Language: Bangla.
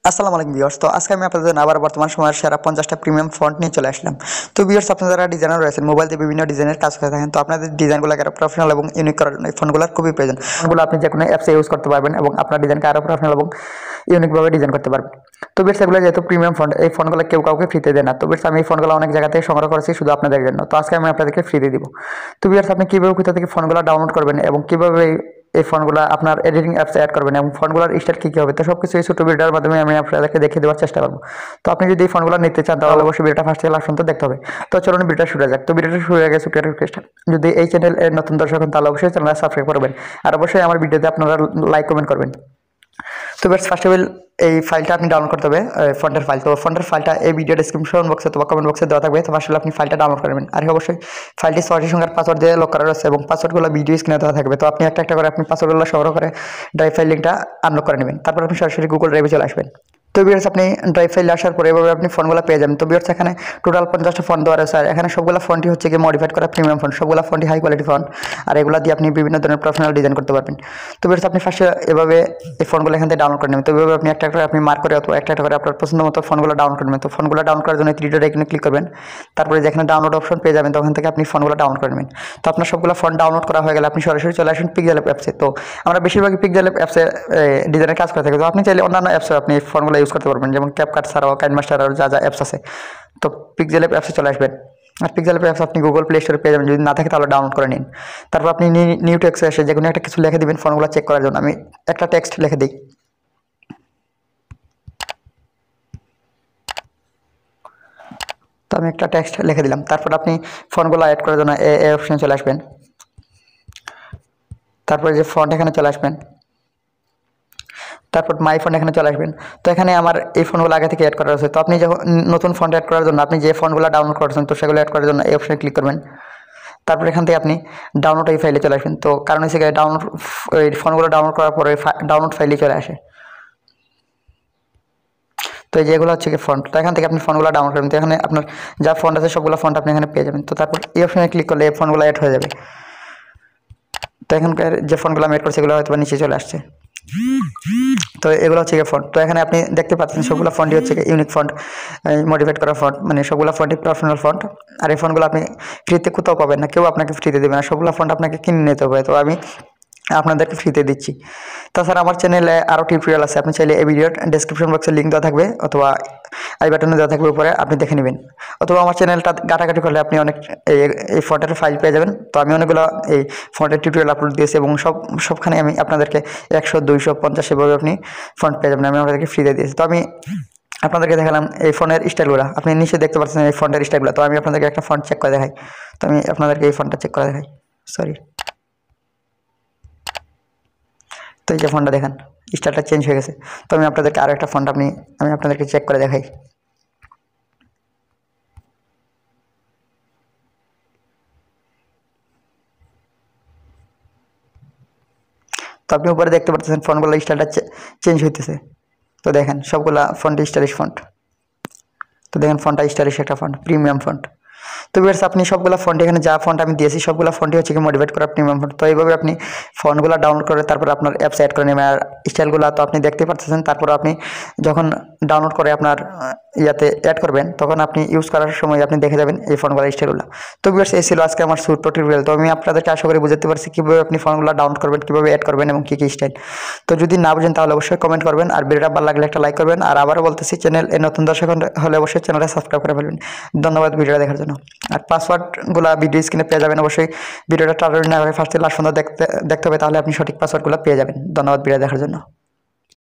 আসসালামু আলাইকুম ভিউয়ার্স। তো আজকে আমি আপনাদের জন্য আবার বর্তমান সময়ের সেরা 50টা প্রিমিয়াম ফন্ট নিয়ে চলে আসলাম। তো ভিউয়ার্স, আপনারা যারা ডিজাইনার রয়েছেন, মোবাইল দিয়ে বিভিন্ন ডিজাইনের কাজ করে থাকেন, তো আপনাদের ডিজাইনগুলোকে আরও প্রফেশনাল এবং ইউনিক করার জন্য এই ফন্টগুলোর খুবই প্রয়োজন। ফন্টগুলো আপনি যে কোনো অ্যাপসে ইউজ করতে পারবেন এবং আপনার ডিজাইনকে আরও প্রফেশনাল এবং ইউনিকভাবে ডিজাইন করতে পারবেন। তো ভিউয়ার্স, এগুলো যেহেতু প্রিমিয়াম ফন্ট, এই ফন্টগুলো কেউ কাউকে ফ্রিতে দেয় না। তো ভিউয়ার্স, আমি এই ফন্টগুলো অনেক জায়গা থেকে সংগ্রহ করেছি শুধু আপনাদের জন্য। তো আজকে আমি আপনাদেরকে ফ্রিতে দিব। তো ভিউয়ার্স, আপনি কীভাবে কোথা থেকে ফন্টগুলো ডাউনলোড করবেন এবং কীভাবে এই ফন্টগুলো আপনার এডিটিং অ্যাপসে অ্যাড করবেন এবং ফন্টগুলোর স্টাইল কী কী হবে, তো সব কিছু এই ছোটো ভিডিওর মাধ্যমে আমি আপনাদেরকে দেখিয়ে দেওয়ার চেষ্টা করবো। তো আপনি যদি এই ফন্টগুলো নিতে চান তাহলে অবশ্যই ভিডিওটা ফার্স্ট থেকে লাস্ট পর্যন্ত দেখতে হবে। তো চলুন ভিডিওটা শুরু যাক। তো ভিডিওটা শুরু হয়ে গেছে ছোট্ট রিকোয়েস্ট, যদি এই চ্যানেলের নতুন দর্শক হন তাহলে অবশ্যই চ্যানেলটা সাবস্ক্রাইব করবেন আর অবশ্যই আমার ভিডিওতে আপনারা লাইক কমেন্ট করবেন। তো বেশ, ফার্স্ট অফ অল এই ফাইলটা আপনি ডাউনলোড করতে হবে, ফন্টের ফাইল। তো ফন্টের ফাইলটা এই ভিডিও ডিসক্রিপশন বক্সে অথবা কমেন্ট বক্সে দেওয়া থাকবে। তো আসলে আপনি ফাইলটা ডাউনলোড করবেন আর অবশ্যই ফাইলটি সঠিক সংখ্যার পাসওয়ার্ড দিয়ে লক করা রয়েছে এবং পাসওয়ার্ডগুলো ভিডিও স্ক্রিনে দেওয়া থাকবে। তো আপনি একটা একটা করে আপনি পাসওয়ার্ডগুলো সংগ্রহ করে ড্রাইভ ফাইল লিঙ্কটা আনলক করে নেবেন। তারপর আপনি সরাসরি গুগল ড্রাইভে চলে আসবেন। তো ভিউয়ার্স, আপনি ড্রাইভ ফাইলে আসার পরে এভাবে আপনি ফন্টগুলো পেয়ে যাবেন। তো ভিউয়ার্স, এখানে টোটাল 50টা ফন্ট দেওয়া রয়েছে আর এখানে সবগুলো ফন্টই হচ্ছে কি মডিফাইড করা প্রিমিয়াম ফন্ট। সবগুলো ফন্টই হাই কোয়ালিটি ফন্ট আর এগুলো দিয়ে আপনি বিভিন্ন ধরনের প্রফেশনাল ডিজাইন করতে পারবেন। তো ভিউয়ার্স, আপনি ফার্স্টে এভাবে এই ফন্টগুলো এখান থেকে ডাউনলোড করে নেবেন। তো এভাবে আপনি একটা করে আপনি মার্ক করে অথবা একটা করে আপনার পছন্দ মতো ফন্টগুলো ডাউনলোড করে নেবেন। তো ফন্টগুলো ডাউনলোড করার জন্য 3 ডট আইকনে ক্লিক করবেন। তারপরে যেখানে ডাউনলোড অপশন পেয়ে যাবেন তখন থেকে আপনি ফন্টগুলো ডাউনলোড করে নেবেন। তো আপনার সবগুলো ফন্ট ডাউনলোড করা হয়ে গেলে আপনি সরাসরি চলে আসুন পিক্সেল অ্যাপসে। তো আমরা বেশিরভাগই পিক্সেল অ্যাপসে ডিজাইনের কাজ করে থাকি। তো আপনি চাইলে অন্যান্য অ্যাপসে আপনি ফন্টগুলো ইউজ করতে পারবেন, যেমন ক্যাপকাট ছাড়াও কাইনমাস্টার আর যা যা অ্যাপস আছে। তো পিক্সেল অ্যাপসে চলে আসবেন আর পিক্সেল অ্যাপস আপনি গুগল প্লে স্টোরে পেয়ে যাবেন। যদি না থাকে তাহলে ডাউনলোড করে নিন। তারপর আপনি নিউ টেক্সটে এসে যে কোনো একটা কিছু লিখে দিবেন ফন্টগুলো চেক করার জন্য। আমি একটা টেক্সট লিখে দিই। তো আমি একটা টেক্সট লিখে দিলাম। তারপর আপনি ফন্টগুলো অ্যাড করার জন্য এই অপশনে চলে আসবেন। তারপরে যে ফন্ট এখানে চলে আসবেন, তারপর মাই ফন্ট এখানে চলে আসবেন। তো এখানে আমার এই ফন্টগুলো আগে থেকে অ্যাড করা রয়েছে। তো আপনি যখন নতুন ফন্ট অ্যাড করার জন্য আপনি যে ফন্টগুলো ডাউনলোড করেছেন তো সেগুলো অ্যাড করার জন্য এই অপশনে ক্লিক করবেন। তারপর এখান থেকে আপনি ডাউনলোড এই ফাইলে চলে আসবেন। তো কারণ হচ্ছে ডাউনলোড এই ফন্টগুলো ডাউনলোড করার পরে ডাউনলোড ফাইলে চলে আসে। তো এই যেগুলো হচ্ছে কি ফন্ট, তো এখান থেকে আপনি ফন্টগুলো ডাউনলোড করবেন। তো এখানে আপনার যা ফন্ট আছে সবগুলো ফন্ট আপনি এখানে পেয়ে যাবেন। তো তারপর এই অপশনে ক্লিক করলে এই ফন্টগুলো অ্যাড হয়ে যাবে। তো এখানকার যে ফন্টগুলো আমি অ্যাড করছি এগুলো হয়তো নিচে চলে আসছে। তো এগুলো হচ্ছে ফন্ট। তো এখানে আপনি দেখতে পাচ্ছেন সবগুলো ফন্টই হচ্ছে ইউনিক ফন্ট, মডিফাইড করা ফন্ট, মানে সবগুলো ফন্টই প্রফেশনাল ফন্ট। আর এই ফন্টগুলো আপনি ফ্রিতে কোথাও পাবেন না, কেউ আপনাকে ফ্রিতে দেবে না, সবগুলো ফন্ট আপনাকে কিনে নিতে হবে। তো আমি আপনাদেরকে ফ্রিতে দিচ্ছি। তাছাড়া আমার চ্যানেলে আরও টিউটোরিয়াল আছে, আপনি চাইলে এই ভিডিওর ডেসক্রিপশন বক্সে লিঙ্ক দেওয়া থাকবে অথবা আই বাটনে দেওয়া থাকবে উপরে, আপনি দেখে নেবেন। অথবা আমার চ্যানেলটা ঘাটাঘাটি করলে আপনি অনেক এই ফন্টের ফাইল পেয়ে যাবেন। তো আমি অনেকগুলো এই ফন্টের টিউটোরিয়াল আপলোড দিয়েছি এবং সবখানে আমি আপনাদেরকে 100, 200, 50 এভাবে আপনি ফন্ট পেয়ে যাবেন, আমি আপনাদেরকে ফ্রিতে দিয়েছি। তো আমি আপনাদেরকে দেখালাম এই ফন্টের স্টাইলগুলো, আপনি নিচে দেখতে পাচ্ছেন এই ফন্টের স্টাইলগুলো। তো আমি আপনাদেরকে একটা ফন্ট চেক করে দেখাই। তো আমি আপনাদেরকে এই ফন্টটা চেক করে দেখাই, সরি। তো এই যে ফন্টটা দেখেন স্টাইলটা চেঞ্জ হয়ে গেছে। তো আমি আপনাদেরকে আরও একটা ফন্ট আমি আপনাদেরকে চেক করে দেখাই। তো আপনি উপরে দেখতে পাচ্ছেন ফন্টগুলো স্টাইলটা চেঞ্জ হইতেছে। তো দেখেন সবগুলা ফন্ট স্টাইলিশ ফন্ট। তো দেখেন ফন্টটা স্টাইলিশ একটা ফন্ট, প্রিমিয়াম ফন্ট। তো ভিউয়ার্স, আপনি সবগুলো ফন্ট এখানে যা ফন্ট আমি দিয়েছি সবগুলো ফন্টই হচ্ছে কি মডিফাইড করা প্রিমিয়াম ফন্ট। তো এইভাবে আপনি ফন্টগুলো ডাউনলোড করে তারপর আপনার অ্যাপস অ্যাড করে নেবেন। আর স্টাইলগুলো তো আপনি দেখতে পাচ্ছেন। তারপর আপনি যখন ডাউনলোড করে আপনার ইয়াতে অ্যাড করবেন তখন আপনি ইউজ করার সময় আপনি দেখে যাবেন এই ফন্টগুলো স্টাইলগুলো। তো ভিউয়ার্স, এই ছিল আজকে আমার ছোট্ট টিউটোরিয়াল। তো আমি আপনাদেরকে আশা করি বুঝতে পারছি কীভাবে আপনি ফন্টগুলো ডাউনলোড করবেন, কীভাবে অ্যাড করবেন এবং কী কী স্টাইল। তো যদি না বুঝেন তাহলে অবশ্যই কমেন্ট করবেন আর ভিডিওটা ভালো লাগলে একটা লাইক করবেন। আর আবারও বলতেছি, চ্যানেল নতুন দর্শক হলে অবশ্যই চ্যানেলটা সাবস্ক্রাইব করে ফেলবেন। ধন্যবাদ ভিডিওটা দেখার জন্য। আর পাসওয়ার্ডগুলো ভিডিও স্ক্রিনে পেয়ে যাবেন। অবশ্যই ভিডিওটা টার্ন না হয়ে ফার্স্ট থেকে লাস্ট পর্যন্ত দেখতে হবে, তাহলে আপনি সঠিক পাসওয়ার্ডগুলো পেয়ে যাবেন। ধন্যবাদ ভিডিও দেখার জন্য।